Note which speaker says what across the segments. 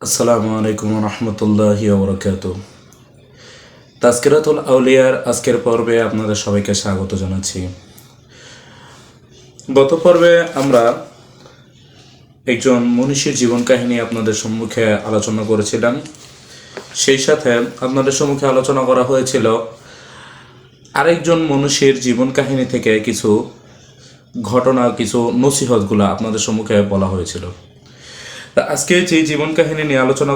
Speaker 1: আসসালামু আলাইকুম রহমতুল্লাহি ওবরাকাতুহ। তাজকিরাতুল আউলিয়ার আজকের পর্বে আপনাদের সবাইকে স্বাগত জানাচ্ছি। গত পর্বে আমরা একজন মনীষীর জীবন কাহিনী আপনাদের সম্মুখে আলোচনা করেছিলাম। সেই সাথে আপনাদের সম্মুখে আলোচনা করা হয়েছিল আরেকজন মনীষীর জীবন কাহিনী থেকে কিছু ঘটনা, কিছু নসিহতগুলো আপনাদের সম্মুখে বলা হয়েছিল। আজকে যে জীবন কাহিনী নিয়ে আলোচনা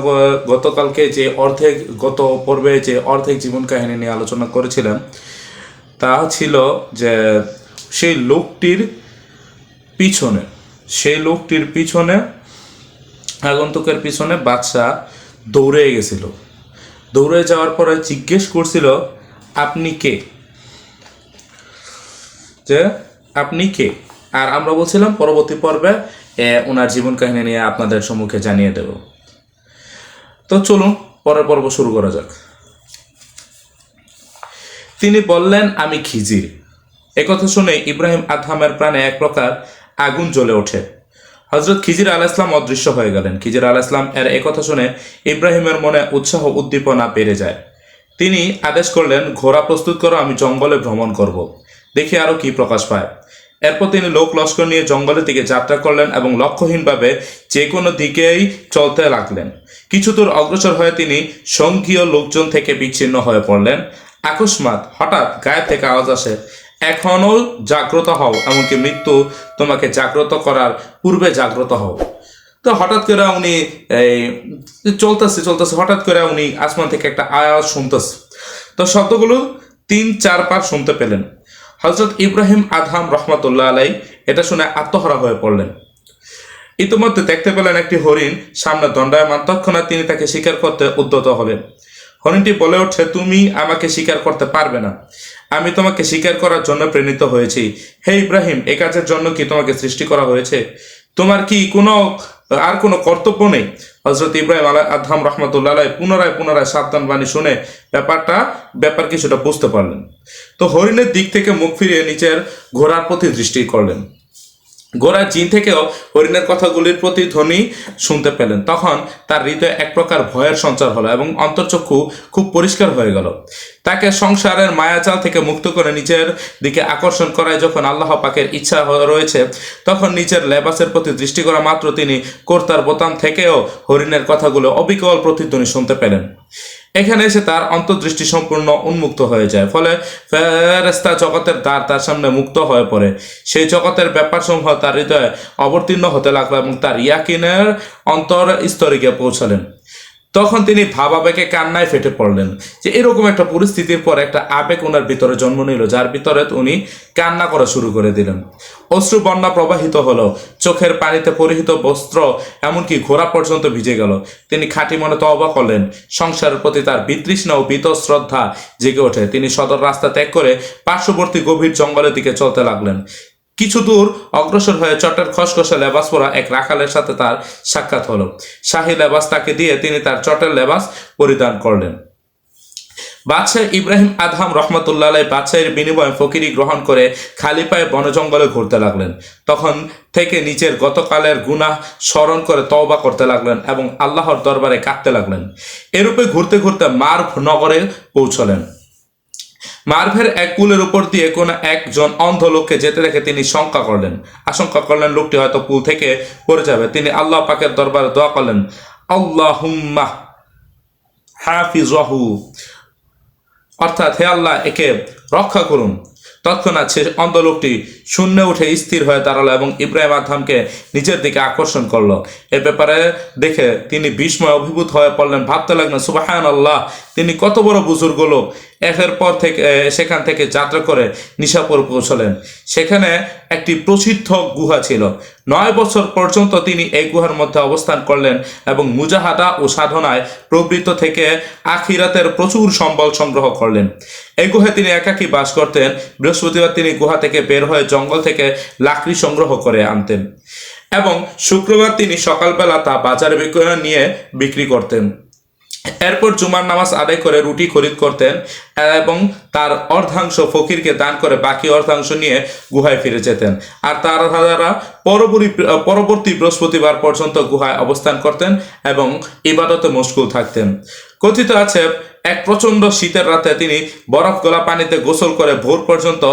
Speaker 1: গত পর্বে যে অর্ধেক জীবন কাহিনী নিয়ে আলোচনা করেছিলাম তা ছিল যে সেই লোকটির পিছনে আগন্তুকের পিছনে বাদশা দৌড়ে গেছিল। দৌড়ে যাওয়ার পরে জিজ্ঞেস করছিল, আপনি কে? আপনি কে? আর আমরা বলছিলাম পরবর্তী পর্বে ওনার জীবন কাহিনী নিয়ে আপনাদের সম্মুখে জানিয়ে দেব। তো চলুন পরের পর্ব শুরু করা যাক। তিনি বললেন, আমি খিজির। একথা শুনে ইব্রাহিম আদহামের প্রাণে এক প্রকার আগুন জ্বলে ওঠে। হজরত খিজির আলাইহিস সালাম অদৃশ্য হয়ে গেলেন। খিজির আলাইহিস সালাম এর একথা শুনে ইব্রাহিমের মনে উৎসাহ উদ্দীপনা বেড়ে যায়। তিনি আদেশ করলেন, ঘোড়া প্রস্তুত করো, আমি জঙ্গলে ভ্রমণ করব, দেখি আরো কি প্রকাশ পায়। এরপর তিনি লোক লস্কর নিয়ে জঙ্গলের দিকে যাত্রা করলেন এবং লক্ষ্যহীনভাবে যে কোনো দিকেই চলতে লাগলেন। কিছু দূর অগ্রসর হয়ে তিনি সঙ্ঘীয় লোকজন থেকে বিচ্ছিন্ন হয়ে পড়লেন। আকস্মাৎ হঠাৎ গায়েব থেকে আওয়াজ আসে, এখনও জাগ্রত হও, এমনকি মৃত্যু তোমাকে জাগ্রত করার পূর্বে জাগ্রত হও। তো হঠাৎ করে উনি চলতেছে হঠাৎ করে উনি আসমান থেকে একটা আওয়াজ শুনতেছে। তো শব্দগুলো 3-4 বার শুনতে পেলেন। হজরত ইব্রাহিম আদহাম রহমতুল্লাহ আলাই এটা শুনে আত্মহারা হয়ে পড়লেন। ইতিমধ্যে দেখতে পেলেন একটি হরিণ সামনে দণ্ডায়মান। তৎক্ষণাৎ তিনি তাকে শিকার করতে উদ্যত হলেন। হরিণটি বলে ওঠে, তুমি আমাকে শিকার করতে পারবে না, আমি তোমাকে শিকার করার জন্য প্রেরিত হয়েছি। হে ইব্রাহিম, এ কাজের জন্য কি তোমাকে সৃষ্টি করা হয়েছে? তোমার কি কোনো কর্তব্য নেই? হজরত ইব্রাহিম আদহাম রহমতুল্লাহ আলাই পুনরায় সাবধান বাণী শুনে ব্যাপার কিছুটা বুঝতে পারলেন। তো হরিণের দিক থেকে মুখ ফিরিয়ে নিচের ঘোড়ার প্রতি দৃষ্টি করলেন। ঘোড়ার জিন থেকেও হরিণের কথাগুলির প্রতিধ্বনি শুনতে পেলেন। তখন তার হৃদয়ে এক প্রকার ভয়ের সঞ্চার হলো এবং অন্তর্চক্ষু খুব পরিষ্কার হয়ে গেল। তাকে সংসারের মায়াজাল থেকে মুক্ত করে নিজের দিকে আকর্ষণ করায় যখন আল্লাহ পাকের ইচ্ছা রয়েছে, তখন নিজের লেবাসের প্রতি দৃষ্টি করা মাত্র তিনি কর্তার বোতাম থেকেও হরিণের কথাগুলো অবিকল প্রতিধ্বনি শুনতে পেলেন। এখানে এসে তার অন্তর্দৃষ্টি সম্পূর্ণ উন্মুক্ত হয়ে যায়। ফলে ফেরেশতা জগতের দ্বার তার সামনে মুক্ত হয়ে পড়ে। সেই জগতের ব্যাপারসমূহ তার হৃদয়ে অবতীর্ণ হতে লাগলো এবং তার ইয়াকিনের অন্তর স্তরে গিয়ে পৌঁছালেন। তখন তিনি ভাবাবেগে কান্নায় ফেটে পড়লেন। যে এরকম একটা পরিস্থিতির পর একটা আবেগ ওনার ভিতরে জন্ম নিল, যার ভিতরে উনি কান্না করা শুরু করে দিলেন। অশ্রু বন্যা প্রবাহিত হলো, চোখের পানিতে পরিহিত বস্ত্র এমনকি ঘোড়া পর্যন্ত ভিজে গেল। তিনি খাঁটি মনে তওবা করলেন। সংসারের প্রতি তার বিতৃষ্ণা ও শ্রদ্ধা জেগে ওঠে। তিনি সদর রাস্তা ত্যাগ করে পার্শ্ববর্তী গভীর জঙ্গলের দিকে চলতে লাগলেন। কিছু দূর অগ্রসর হয়ে চটের খসখসে লেবাস পরা এক রাখালের সাথে তার সাক্ষাৎ হলো। শাহী লেবাস তাকে দিয়ে তিনি তার চটের লেবাস পরিধান করলেন। বাদশাহ ইব্রাহিম আদহাম রহমতুল্লাহ আলাই বাদশাহের বিনিময়ে ফকিরি গ্রহণ করে খালি পায়ে বনে জঙ্গলে ঘুরতে লাগলেন। তখন থেকে নিজের গতকালের গুনাহ স্মরণ করে তওবা করতে লাগলেন এবং আল্লাহর দরবারে কাঁদতে লাগলেন। এরূপে ঘুরতে ঘুরতে মার্ভ নগরে পৌঁছলেন। মার্ভের এক পুলের উপর দিয়ে কোনো একজন অন্ধ লোককে যেতে দেখে তিনি আশঙ্কা করলেন লোকটি হয়তো পুল থেকে পড়ে যাবে। তিনি আল্লাহ পাকের দরবারে দোয়া করলেন, আল্লাহুম্মা হাফিজহু, অর্থাৎ হে আল্লাহ, একে রক্ষা করুন। তৎক্ষণাৎ সে অন্ধ লোকটি শূন্যে উঠে স্থির হয়ে দাঁড়ালো এবং ইব্রাহিম আদহামকে নিজের দিকে আকর্ষণ করলো। এ ব্যাপারে দেখে তিনি বিস্ময় অভিভূত হয়ে পড়লেন। ভাবতে লাগলেন, সুবহানাল্লাহ, তিনি কত বড় বুজুর্গ লোক। একের পর থেকে সেখান থেকে যাত্রা করে নিশাপুর পৌঁছলেন। সেখানে একটি প্রসিদ্ধ গুহা ছিল। 9 বছর পর্যন্ত তিনি এই গুহার মধ্যে অবস্থান করলেন এবং মুজাহাদা ও সাধনায় প্রবৃত্ত থেকে আখিরাতের প্রচুর সম্বল সংগ্রহ করলেন। এই গুহায় তিনি একাকী বাস করতেন। বৃহস্পতিবার তিনি গুহা থেকে বের হয়ে জঙ্গল থেকে লাকড়ি সংগ্রহ করে আনতেন এবং শুক্রবার তিনি সকালবেলা তা বাজারে নিয়ে বিক্রি করতেন। এরপর জুমার নামাজ আদায় করে রুটি খরিদ করতেন এবং তার অর্ধাংশ ফকিরকে দান করে বাকি অর্ধাংশ নিয়ে গুহায় ফিরে যেতেন। আর তার দ্বারা পরবর্তী বৃহস্পতিবার পর্যন্ত গুহায় অবস্থান করতেন এবং ইবাদতে মশগুল থাকতেন। কথিত আছে এক প্রচণ্ড শীতের রাতে তিনি বরফ গলা পানিতে গোসল করে ভোর পর্যন্ত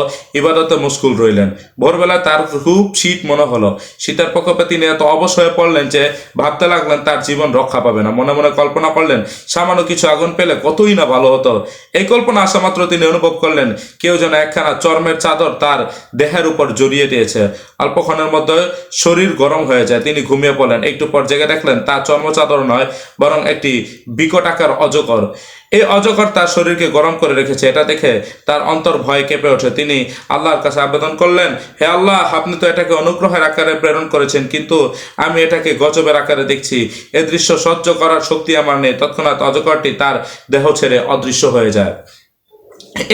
Speaker 1: ইবাদতে মশগুল রইলেন। ভোরবেলা তার খুব শীত মনে হলো। শীতের প্রকোপে তিনি এত অবশ হয়ে পড়লেন যে ভাবতে লাগলেন তার জীবন রক্ষা পাবে না। মনে মনে কল্পনা করলেন সামান্য কিছু আগুন পেলে কতই না ভালো হতো। এই কল্পনা আসা মাত্র তিনি অনুভব করলেন কেউ যেন একখানা চর্মের চাদর তার দেহের উপর জড়িয়ে দিয়েছে। অল্পক্ষণের মধ্যে শরীর গরম হয়ে যায়। তিনি ঘুমিয়ে পড়লেন। একটু পর জেগে দেখলেন তা চর্মচাদর নয়, বরং একটি বিকট আকার অজগর। এই অজগর তার শরীরকে গরম করে রেখেছে। এটা দেখে তার অন্তর ভয়ে কেঁপে ওঠে। তিনি আল্লাহর কাছে আবেদন করলেন, হে আল্লাহ, আপনি তো এটাকে অনুগ্রহের আকারে প্রেরণ করেছেন, কিন্তু আমি এটাকে গজবের আকারে দেখছি। এ দৃশ্য সহ্য করার শক্তি আমার নেই। তৎক্ষণাৎ অজগরটি তার দেহ ছেড়ে অদৃশ্য হয়ে যায়।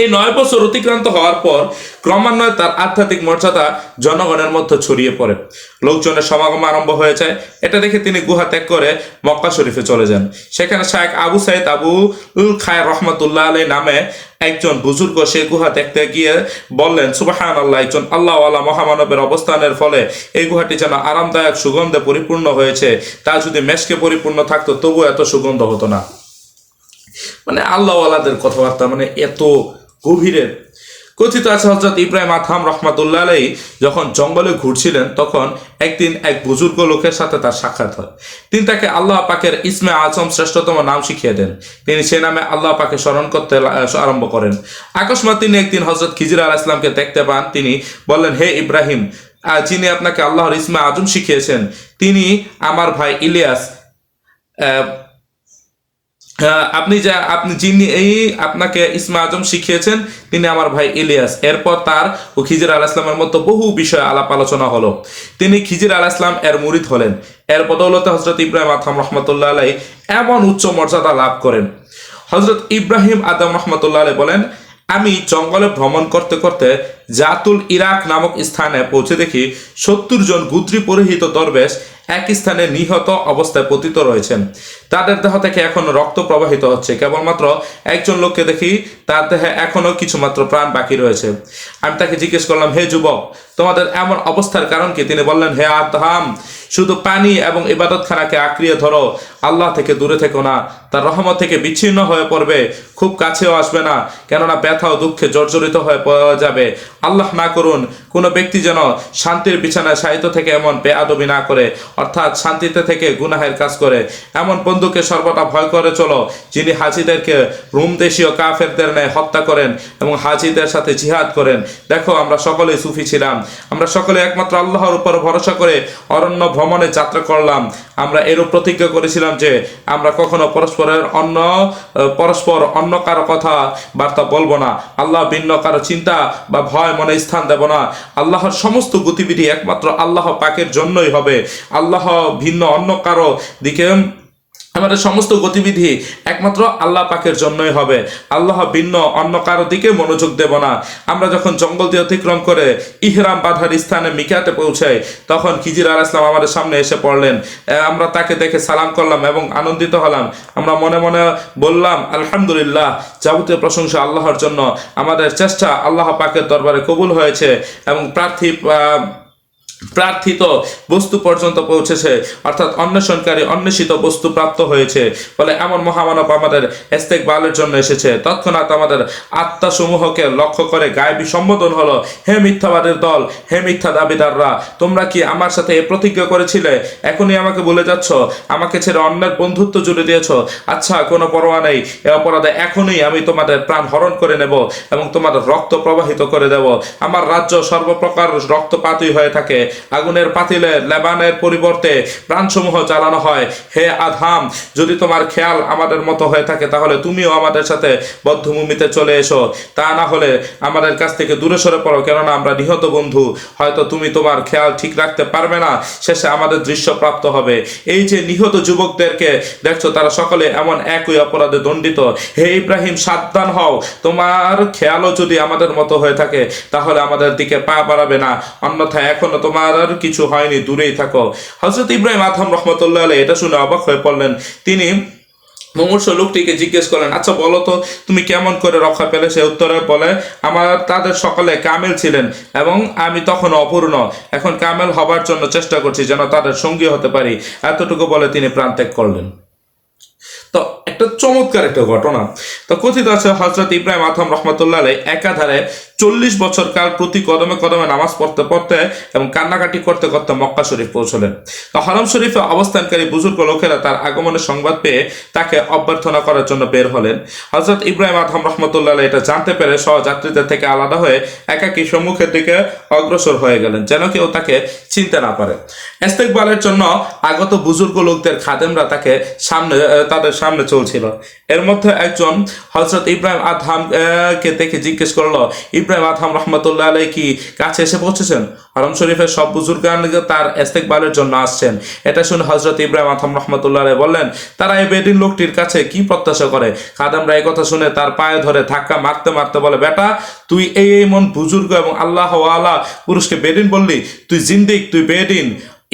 Speaker 1: এই 9 বছর অতিক্রান্ত হওয়ার পর ক্রমান্বয়ে তার আধ্যাত্মিক মর্যাদা জনগণের মধ্যে ছড়িয়ে পড়ে। লোকজনের সমাগম আরম্ভ হয়ে যায়। এটা দেখে তিনি গুহা ত্যাগ করে মক্কা শরীফে চলে যান। সেখানে শায়েখ আবু সাইদ আবুল খায়ের রহমতুল্লাহ আলাই নামে একজন বুজুর্গ সে গুহা দেখতে গিয়ে বললেন, সুবহানাল্লাহ, একজন আল্লাহওয়ালা মহামানবের অবস্থানের ফলে এই গুহাটি যেন আরামদায়ক সুগন্ধে পরিপূর্ণ হয়েছে। তা যদি মেশকে পরিপূর্ণ থাকতো তবু এত সুগন্ধ হতো না। মানে আল্লাহওয়ালাদের কথাবার্তা মানে এত গভীরের। কথিত আছে হযরত ইব্রাহিম আদহাম রহমাতুল্লাহ আলাইহি যখন জঙ্গলে ঘুরছিলেন তখন একদিন এক বুজুর্গ লোকের সাথে তার সাক্ষাৎ হয়। তিনি তাকে আল্লাহ পাকের ইসমে আজম শ্রেষ্ঠতম নাম শিখিয়ে দেন। তিনি সে নামে আল্লাহ পাকে স্মরণ করতে আরম্ভ করেন। আকস্মাৎ তিনি একদিন হযরত খিজির আলাইহিস সালামকে দেখতে পান। তিনি বললেন, হে ইব্রাহিম, যিনি আপনাকে আল্লাহর ইসমে আজম শিখিয়েছেন তিনি আমার ভাই ইলিয়াস। আপনি যিনি আপনাকে ইসমে আজম শিখিয়েছেন তিনি আমার ভাই ইলিয়াস। এরপর তার ও খিজির আলাইহিস সালামের মতো বহু বিষয়ে আলাপ আলোচনা হলো। তিনি খিজির আলাইহিস সালাম এর মুরিদ হলেন। এর বদৌলতে হযরত ইব্রাহিম আদহাম রহমতুল্লাহ আলাইহি এমন উচ্চ মর্যাদা লাভ করেন। হযরত ইব্রাহিম আদম রহমতুল্লাহ আলাইহি বলেন, আমি জঙ্গলে ভ্রমণ করতে করতে জাতুল ইরাক নামক স্থানে পৌঁছে দেখি 70 জন গুত্রি পরিহিত দরবেশ এক স্থানে নিহত অবস্থায় পতিত রয়েছেন। তাদের দেহ থেকে এখনো রক্ত প্রবাহিত হচ্ছে। কেবলমাত্র একজন লোককে দেখি তার দেহে এখনো কিছুমাত্র প্রাণ বাকি রয়েছে। আমি তাকে জিজ্ঞেস করলাম, হে যুবক, তোমাদের এমন অবস্থার কারণ কি? তিনি বললেন, হে আদহাম, শুধু পানি এবং ইবাদতখানাকে আঁকড়িয়ে ধরো, আল্লাহ থেকে দূরে থেকো না। তার রহমত থেকে বিচ্ছিন্ন হয়ে পড়বে, খুব কাছেও আসবে না, কেননা ব্যথা ও দুঃখে জর্জরিত হয়ে যাবে। আল্লাহ না করুন কোনো ব্যক্তি যেন শান্তির বিছানায় শায়িত থেকে এমন বেআদবি না করে, অর্থাৎ শান্তিতে থেকে গুনাহের কাজ করে। এমন বন্ধুকে সর্বদা ভয় করে চলো যিনি হাজিদেরকে রোম দেশীয় কাফেরদের ন্যায় হত্যা করেন এবং হাজিদের সাথে জিহাদ করেন। দেখো, আমরা সকলেই সুফি ছিলাম। আমরা সকলে একমাত্র আল্লাহর উপর ভরসা করে অরণ্য ভ্রমণে যাত্রা করলাম। আমরা এরূপ প্রতিজ্ঞা করেছিলাম যে আমরা কখনো পরস্পর অন্য কারো কথা বার্তা বলবো না। আল্লাহ ভিন্ন কারো চিন্তা বা ভয় মনে স্থান দেব না। আল্লাহর সমস্ত গতিবিধি একমাত্র আল্লাহ পাকের জন্যই হবে। আল্লাহ ভিন্ন অন্য কারো দিকে আমাদের সমস্ত গতিবিধি একমাত্র আল্লাহ পাকের জন্যই হবে। আল্লাহ ভিন্ন অন্য কারো দিকে মনোযোগ দেব না। আমরা যখন জঙ্গল দিয়ে অতিক্রম করে ইহরাম বাঁধার স্থানে মিকাতে পৌঁছাই তখন খিজির আলাইহিস সালাম আমাদের সামনে এসে পড়লেন। আমরা তাকে দেখে সালাম করলাম এবং আনন্দিত হলাম। আমরা মনে মনে বললাম, আলহামদুলিল্লাহ, যাবতীয় প্রশংসা আল্লাহর জন্য। আমাদের চেষ্টা আল্লাহ পাকের দরবারে কবুল হয়েছে এবং প্রার্থিত বস্তু পর্যন্ত পৌঁছেছে, অর্থাৎ অন্বেষিত বস্তু প্রাপ্ত হয়েছে। ফলে এমন মহামানব আমাদের ইস্তেকবালের জন্য এসেছে। তৎক্ষণাৎ আমাদের আত্মাসমূহকে লক্ষ্য করে গায়েবী সম্বোধন হলো, হে মিথ্যাবাদের দল, হে মিথ্যা দাবিদাররা, তোমরা কি আমার সাথে এ প্রতিজ্ঞা করেছিলে? এখনই আমাকে বলে যাচ্ছ, আমাকে ছেড়ে অন্যের বন্ধুত্ব জুড়ে দিয়েছ। আচ্ছা, কোনো পরোয়া নেই, এ অপরাধে এখনই আমি তোমাদের প্রাণ হরণ করে নেব এবং তোমাদের রক্ত প্রবাহিত করে দেব। আমার রাজ্য সর্বপ্রকার রক্তপাতই হয়ে থাকে। আগুনের পাতিলে লেবানের পরিবর্তে প্রাণসমূহ জ্বালানো হয়। হে আদহাম, যদি তোমার খেয়াল আমাদের মতো হয়ে থাকে তাহলে তুমিও আমাদের সাথে বদ্ধভূমিতে চলে এসো। তা না হলে আমাদের কাছ থেকে দূরে সরে পড়ো, কেননা আমরা নিহত বন্ধু। হয়তো তুমি তোমার খেয়াল ঠিক রাখতে পারবে না, শেষে আমাদের দৃশ্য প্রাপ্ত হবে। এই যে নিহত যুবকদেরকে দেখছো, তারা সকলে এমন একই অপরাধে দণ্ডিত। হে ইব্রাহিম, সাবধান হও, তোমার খেয়ালও যদি আমাদের মতো হয়ে থাকে তাহলে আমাদের দিকে পা বাড়াবে না, অন্যথায় এখনো তোমার আর কিছু হয়নি, দূরেই থাকো। হযরত ইব্রাহিম আদহাম রহমতুল্লাহ আলাইহি এটা শুনে অবাক হয়ে পড়লেন। তিনি মুমূর্ষু লোকটিকে জিজ্ঞেস করলেন, আচ্ছা বলো তো তুমি কেমন করে রক্ষা পেলে? সে উত্তরে বলে, তাদের সকলে কামেল ছিলেন এবং আমি তখন অপূর্ণ, এখন কামেল হবার জন্য চেষ্টা করছি যেন তাদের সঙ্গী হতে পারি। এতটুকু বলে তিনি প্রাণত্যাগ করলেন। তো একটা চমৎকার একটা ঘটনা। তো কথিত আছে হজরত ইব্রাহিম আদম রহমতুল্লাহ আলাই একাধারে 40 বছর কাল প্রতি কদমে কদমে নামাজ পড়তে পড়তে এবং কান্নাকাটি করতে করতে মক্কা শরীফ পৌঁছলেন। তো হরম শরীফে অবস্থানকারী বুজুর্গ লোকেরা তার আগমনের সংবাদ পেয়ে তাকে অভ্যর্থনা করার জন্য বের হলেন। হজরত ইব্রাহিম আদম রহমতুল্লাহ আলাই এটা জানতে পেরে সহযাত্রীদের থেকে আলাদা হয়ে একাকী সম্মুখের দিকে অগ্রসর হয়ে গেলেন, যেন কেউ তাকে চিনতে না পারে। ইস্তেকবালের জন্য আগত বুজুর্গ লোকদের খাদেমরা তাদের সামনে চলছিল। এর মধ্যে একজন হজরত ইব্রাহিম আদহাম কে দেখে জিজ্ঞেস করলো, ইব্রাহিম আদহাম রহমতুল্লাহ আলাই কি কাছে এসে পৌঁছেছেন? হরম শরীফের সব বুজুর্গান তার ইস্তেকবালের জন্য আসছেন। এটা শুনে হজরত ইব্রাহিম আদহাম রহমতুল্লাহ আলাই বললেন, তারা এই বেদিন লোকটির কাছে কি প্রত্যাশা করে? খাদেমরা এই কথা শুনে তার পায়ে ধরে ধাক্কা মারতে মারতে বলে, বেটা তুই এই মন বুজুর্গ এবং আল্লাহ ওয়ালা পুরুষকে বেদিন বললি? তুই জিন্দিক, তুই বেদিন।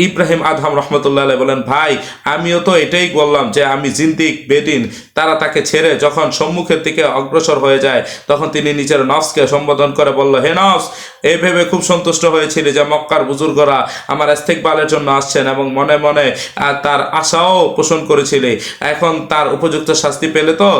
Speaker 1: ইব্রাহিম আদহাম রহমতুল্লাহ আলাই বলেন, ভাই আমিও তো এটাই বললাম যে আমি জিন্দিক বেদিন। তারা তাকে ছেড়ে যখন সম্মুখের দিকে অগ্রসর হয়ে যায় তখন তিনি নিজের নফসকে সম্বোধন করে বলল, হে নফস, এই ভেবে খুব সন্তুষ্ট হয়েছিল যে মক্কার বুজুর্গরা আমার ইস্তেকবালের জন্য আসছেন এবং মনে মনে তার আশাও পোষণ করেছিলে। এখন তার উপযুক্ত শাস্তি পেলে তো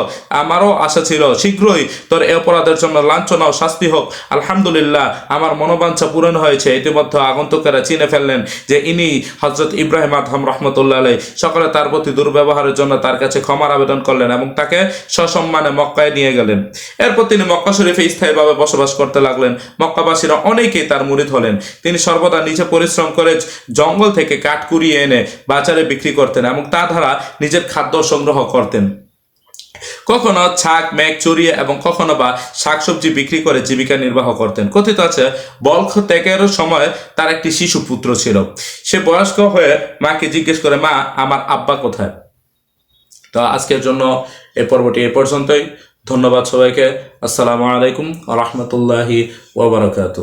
Speaker 1: আমারও আশা ছিল শীঘ্রই তোর এ অপরাধের জন্য লাঞ্ছনা ও শাস্তি হোক। আলহামদুলিল্লাহ, আমার মনোবাঞ্ছা পূরণ হয়েছে। ইতিমধ্যে আগন্তুকেরা চিনে ফেললেন যে ইনি হজরত ইব্রাহিম আদহাম রহমতুল্লাহ আলাই। সকলে তার প্রতি দুর্ব্যবহারের জন্য তার কাছে ক্ষমার আবেদন করলেন এবং তাকে সসম্মানে মক্কায় নিয়ে গেলেন। এরপর তিনি মক্কা শরীফে স্থায়ীভাবে বসবাস করতে লাগলেন। মক্কাবাসীরা অনেকেই তার মুরিদ হলেন। তিনি সর্বদা নিজে পরিশ্রম করে জঙ্গল থেকে কাঠ কুড়িয়ে এনে বাজারে বিক্রি করতেন এবং তা দ্বারা নিজের খাদ্য সংগ্রহ করতেন। কখনো ছাক মেঘ চড়িয়ে এবং কখনো বা শাকসবজি বিক্রি করে জীবিকা নির্বাহ করতেন। কথিত আছে বলখ ত্যাগের সময় তার একটি শিশু পুত্র ছিল। সে বয়স্ক হয়ে মাকে জিজ্ঞেস করে, মা আমার আব্বা কোথায়? তো আজকের জন্য এই পর্বটি এ পর্যন্তই। ধন্যবাদ সবাইকে। আসসালামু আলাইকুম ওয়া রাহমাতুল্লাহি ওয়া বারাকাতুহু।